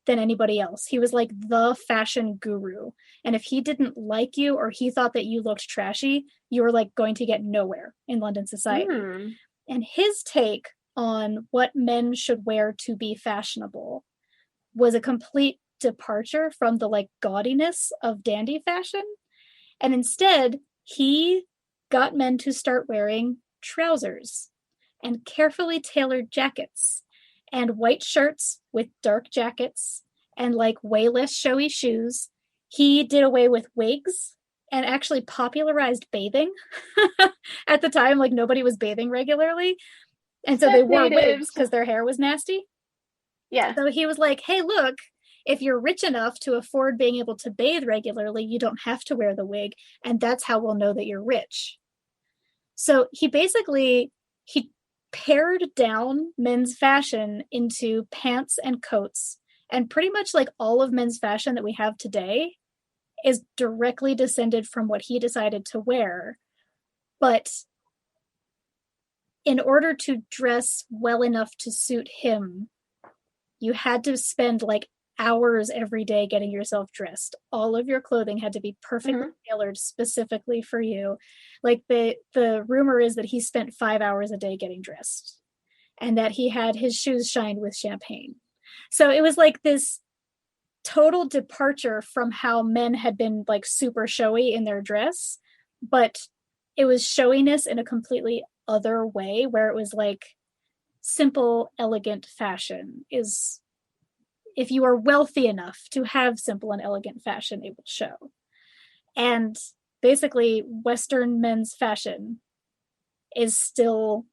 than anybody else. He was like the fashion guru. And if he didn't like you or he thought that you looked trashy, you were like going to get nowhere in London society. Mm. And his take on what men should wear to be fashionable was a complete departure from the like gaudiness of dandy fashion. And instead, he got men to start wearing trousers and carefully tailored jackets and white shirts with dark jackets and like way less showy shoes. He did away with wigs and actually popularized bathing. At the time, like nobody was bathing regularly. And so they wore wigs because their hair was nasty. Yeah. So he was like, hey, look, if you're rich enough to afford being able to bathe regularly, you don't have to wear the wig. And that's how we'll know that you're rich. So he pared down men's fashion into pants and coats. And pretty much like all of men's fashion that we have today is directly descended from what he decided to wear. But in order to dress well enough to suit him, you had to spend like hours every day getting yourself dressed. All of your clothing had to be perfectly tailored specifically for you. Like the rumor is that he spent 5 hours a day getting dressed and that he had his shoes shined with champagne. So it was like this total departure from how men had been like super showy in their dress, but it was showiness in a completely other way where it was like simple, elegant fashion is, if you are wealthy enough to have simple and elegant fashion, it will show. And basically, Western men's fashion is still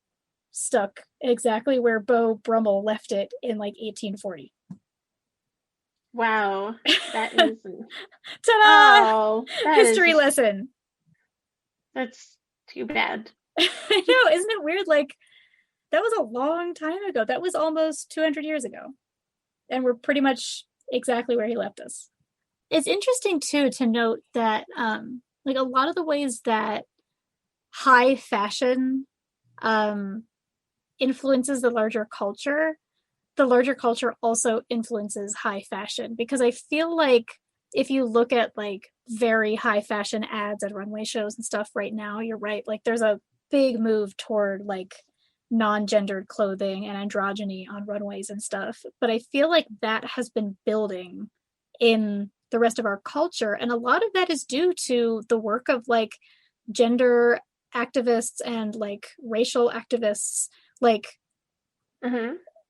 stuck exactly where Beau Brummel left it in like 1840. Wow, that is Ta-da! Oh, History lesson. That's too bad. I know, isn't it weird? Like, that was a long time ago. That was almost 200 years ago. And we're pretty much exactly where he left us. It's interesting, too, to note that like a lot of the ways that high fashion influences the larger culture also influences high fashion. Because I feel like if you look at like very high fashion ads at runway shows and stuff right now, you're right. Like there's a big move toward like non-gendered clothing and androgyny on runways and stuff. But I feel like that has been building in the rest of our culture. And a lot of that is due to the work of like gender activists and like racial activists, like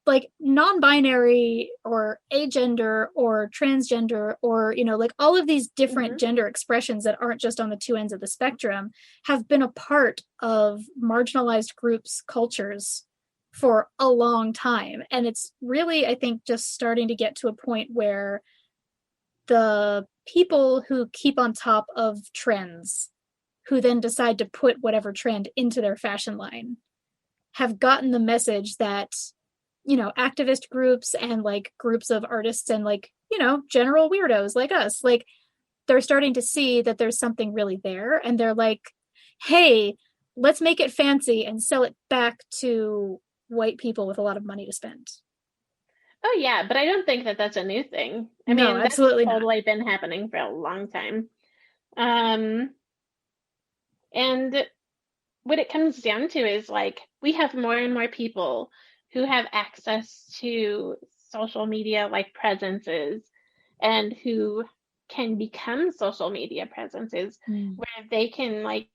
like non-binary or agender or transgender or, you know, like all of these different gender expressions that aren't just on the two ends of the spectrum have been a part of marginalized groups' cultures for a long time. And it's really, I think, just starting to get to a point where the people who keep on top of trends, who then decide to put whatever trend into their fashion line, have gotten the message that, you know, activist groups and like groups of artists and like, you know, general weirdos like us, like they're starting to see that there's something really there. And they're like, hey, let's make it fancy and sell it back to white people with a lot of money to spend. Oh, yeah, but I don't think that that's a new thing. I No, mean, absolutely that's not. totally been happening for a long time. And what it comes down to is like we have more and more people who have access to social media like presences and who can become social media presences where they can like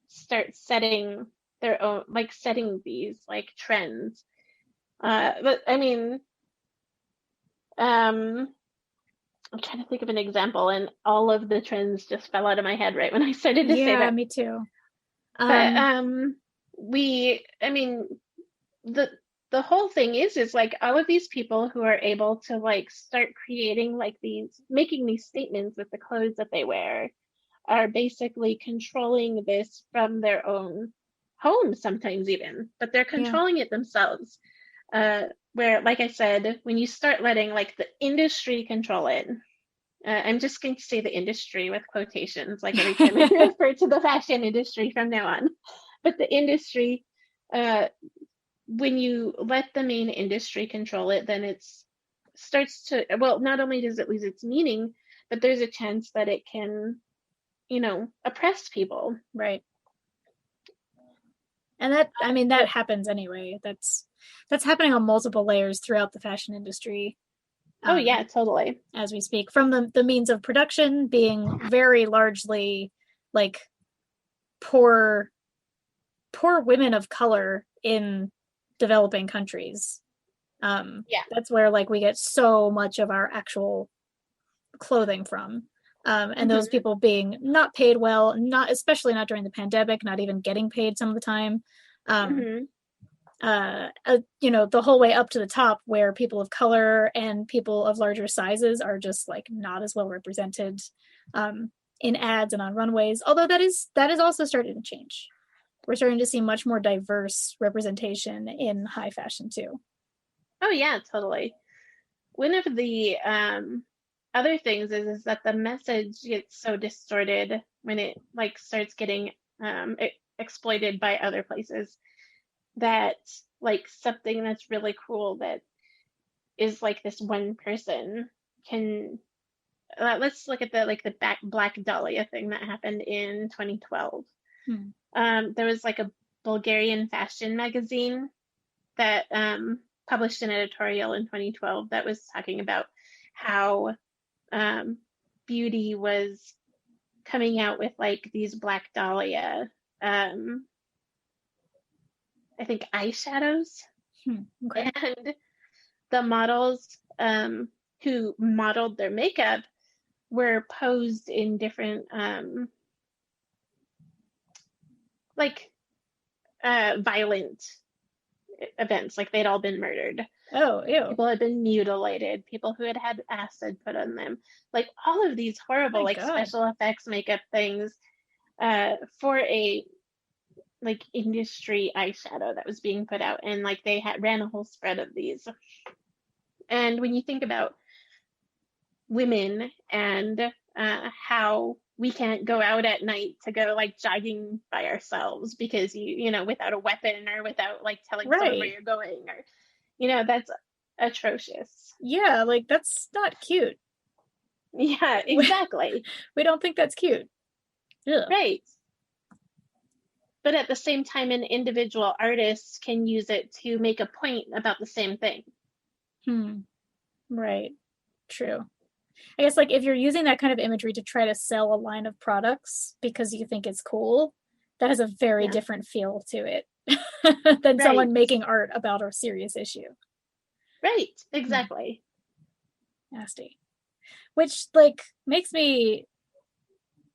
start setting their own, like setting these like trends. But I mean, I'm trying to think of an example, and all of the trends just fell out of my head right when I started to say Yeah, that. me too. But I mean, the whole thing is like all of these people who are able to like start creating like these, making these statements with the clothes that they wear are basically controlling this from their own home sometimes even, but they're controlling it themselves. Where, like I said, when you start letting like the industry control it, I'm just going to say the industry with quotations, like every time I refer to the fashion industry from now on. But the industry, when you let the main industry control it, then it's starts to, well, not only does it lose its meaning, but there's a chance that it can, oppress people. Right. And that, I mean, that happens anyway. That's happening on multiple layers throughout the fashion industry. Oh yeah, totally. As we speak, from the means of production being very largely like poor women of color in developing countries. Yeah. That's where like we get so much of our actual clothing from. And those people being not paid well, not especially not during the pandemic, not even getting paid some of the time. The whole way up to the top, where people of color and people of larger sizes are just like not as well represented in ads and on runways. Although that is also starting to change. We're starting to see much more diverse representation in high fashion too. Oh yeah, totally. One of the other things is that the message gets so distorted when it like starts getting exploited by other places, that like something that's really cool that is like this one person can let's look at the Black Dahlia thing that happened in 2012. There was like a Bulgarian fashion magazine that published an editorial in 2012 that was talking about how beauty was coming out with like these Black Dahlia, I think eyeshadows. Okay. And the models who modeled their makeup were posed in different violent events, like they'd all been murdered. Oh, ew. People had been mutilated, people who had had acid put on them, like all of these horrible special effects makeup things for a like industry eyeshadow that was being put out, and like they ran a whole spread of these. And when you think about women and how we can't go out at night to go like jogging by ourselves because without a weapon or without like telling someone where you're going, or that's atrocious. Yeah, like that's not cute. Yeah, exactly. We don't think that's cute. Ugh. Right. But at the same time, an individual artist can use it to make a point about the same thing. Right. True. I guess like if you're using that kind of imagery to try to sell a line of products because you think it's cool, that has a very different feel to it than someone making art about a serious issue. Right. Exactly. Nasty. Which like makes me,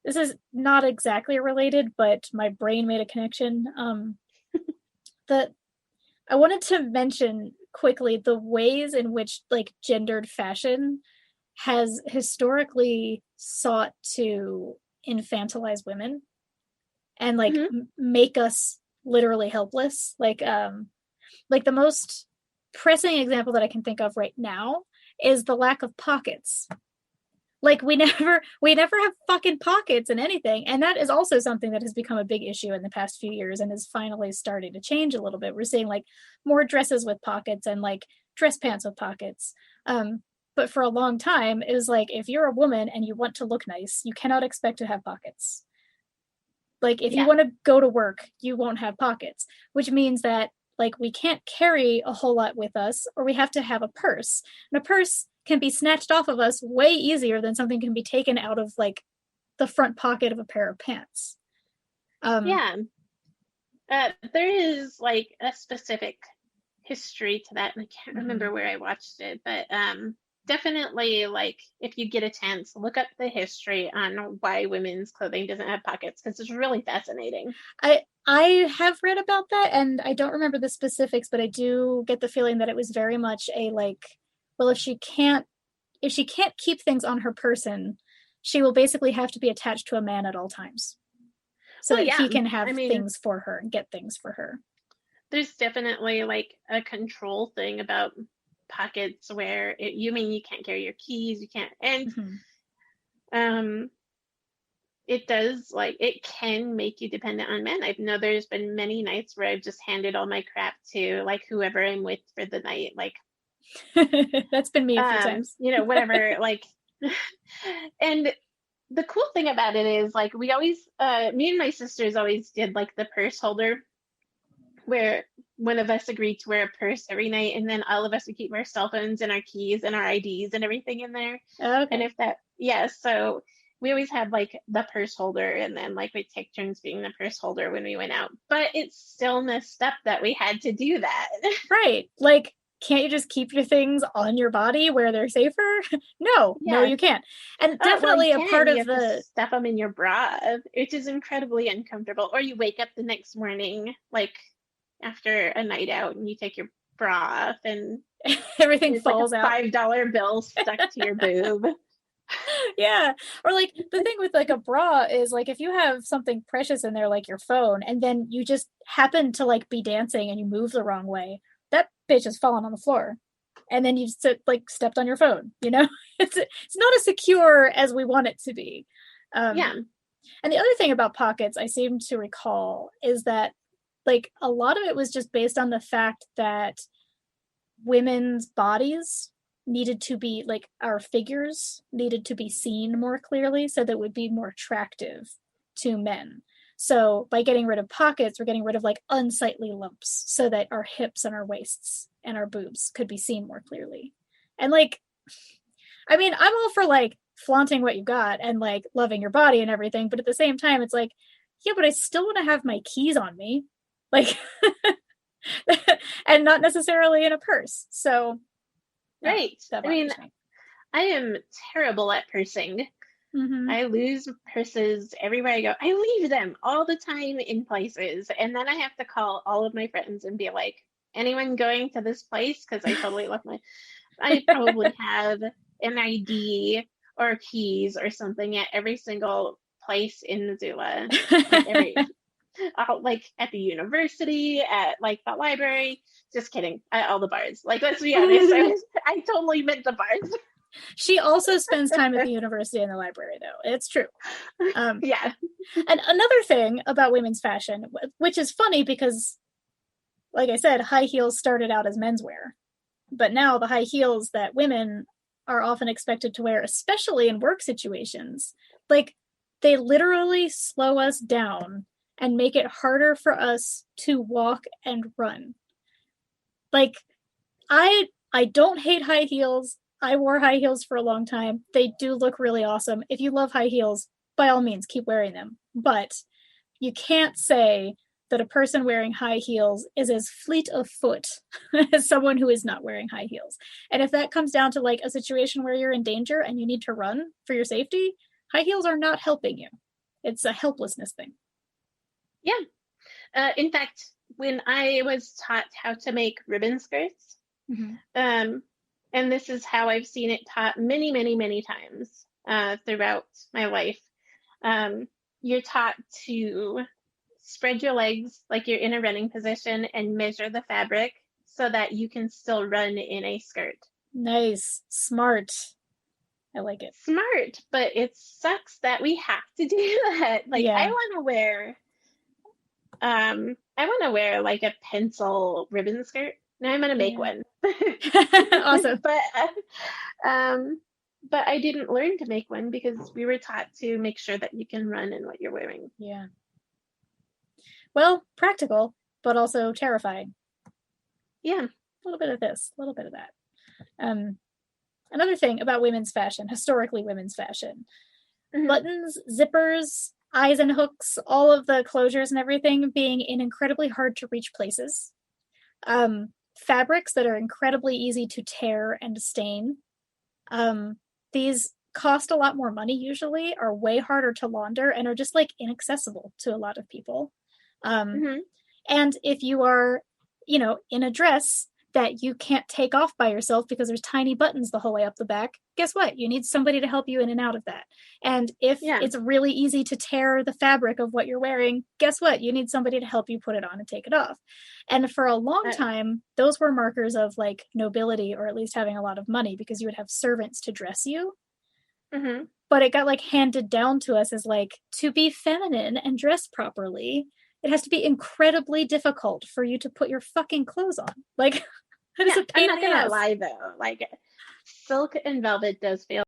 this is not exactly related, but my brain made a connection. That I wanted to mention quickly the ways in which like gendered fashion has historically sought to infantilize women and like make us literally helpless. Like the most pressing example that I can think of right now is the lack of pockets. Like we never have fucking pockets in anything. And that is also something that has become a big issue in the past few years and is finally starting to change a little bit. We're seeing like more dresses with pockets and like dress pants with pockets. But for a long time, it was like, if you're a woman and you want to look nice, you cannot expect to have pockets. Like if you want to go to work, you won't have pockets, which means that like we can't carry a whole lot with us, or we have to have a purse. And a purse can be snatched off of us way easier than something can be taken out of like the front pocket of a pair of pants. There is like a specific history to that, and I can't remember where I watched it, but definitely like if you get a chance, look up the history on why women's clothing doesn't have pockets, because it's really fascinating. I have read about that, and I don't remember the specifics, but I do get the feeling that it was very much a like, well, if she can't keep things on her person, she will basically have to be attached to a man at all times, so that he can have things for her and get things for her. There's definitely like a control thing about pockets where you can't carry your keys, you can't, and it does, like, it can make you dependent on men. I know there's been many nights where I've just handed all my crap to like whoever I'm with for the night, like That's been me a few times. Whatever, like, and the cool thing about it is like we always, me and my sisters always did like the purse holder where one of us agreed to wear a purse every night, and then all of us would keep our cell phones and our keys and our IDs and everything in there. And Okay. if that, yeah, so we always had like the purse holder, and then like we'd take turns being the purse holder when we went out. But it's still messed up that we had to do that. Right. Like, can't you just keep your things on your body where they're safer? No, Yeah. you can't. And Well, you definitely a can. part You of have to the, stuff them in your bra, which is incredibly uncomfortable. Or you wake up the next morning, like after a night out, and you take your bra off, and everything there's like a falls out. $5 bill stuck to your boob. Yeah. Or like the thing with like a bra is like if you have something precious in there like your phone and then you just happen to like be dancing and you move the wrong way, that bitch is falling on the floor. And then you like stepped on your phone, you know? It's not as secure as we want it to be. Yeah. And the other thing about pockets I seem to recall is that like a lot of it was just based on the fact that women's bodies needed to be like our figures needed to be seen more clearly so that it would be more attractive to men. So by getting rid of pockets, we're getting rid of like unsightly lumps so that our hips and our waists and our boobs could be seen more clearly. And like, I mean, I'm all for like flaunting what you got and like loving your body and everything, but at the same time, it's like, yeah, but I still want to have my keys on me. Like, and not necessarily in a purse. So, Right. that I mean, bothers me. I am terrible at pursing. Mm-hmm. I lose purses everywhere I go. I leave them all the time in places. And then I have to call all of my friends and be like, anyone going to this place? Because I totally left I probably have an ID or keys or something at every single place in Missoula. Like like at the university, at like the library. Just kidding. At all the bars. Like, let's be honest. I totally meant the bars. She also spends time at the university and the library, though. It's true. Yeah. And another thing about women's fashion, which is funny because, like I said, high heels started out as menswear. But now the high heels that women are often expected to wear, especially in work situations, like they literally slow us down and make it harder for us to walk and run. Like I don't hate high heels. I wore high heels for a long time. They do look really awesome. If you love high heels, by all means keep wearing them. But you can't say that a person wearing high heels is as fleet of foot as someone who is not wearing high heels. And if that comes down to like a situation where you're in danger and you need to run for your safety, high heels are not helping you. It's a helplessness thing. Yeah. In fact, when I was taught how to make ribbon skirts, Mm-hmm. and this is how I've seen it taught many, many, many times throughout my life. You're taught to spread your legs like you're in a running position and measure the fabric so that you can still run in a skirt. Nice. Smart. I like it. Smart, but it sucks that we have to do that. Like, Yeah. I want to wear like a pencil ribbon skirt. Now I'm gonna make one. Awesome. But I didn't learn to make one because we were taught to make sure that you can run in what you're wearing. Yeah. Well, practical, but also terrifying. Yeah. A little bit of this, a little bit of that. Another thing about women's fashion, historically women's fashion, buttons, zippers, eyes and hooks, all of the closures and everything being in incredibly hard to reach places. Fabrics that are incredibly easy to tear and stain. These cost a lot more money usually, are way harder to launder, and are just like inaccessible to a lot of people. And if you are, in a dress that you can't take off by yourself because there's tiny buttons the whole way up the back, guess what? You need somebody to help you in and out of that. And if it's really easy to tear the fabric of what you're wearing, guess what? You need somebody to help you put it on and take it off. And for a long time, those were markers of like nobility, or at least having a lot of money, because you would have servants to dress you. But it got like handed down to us as like, to be feminine and dress properly, it has to be incredibly difficult for you to put your fucking clothes on. Like, That is Yeah, a I'm pain in not the gonna ass. lie though. Like silk and velvet does feel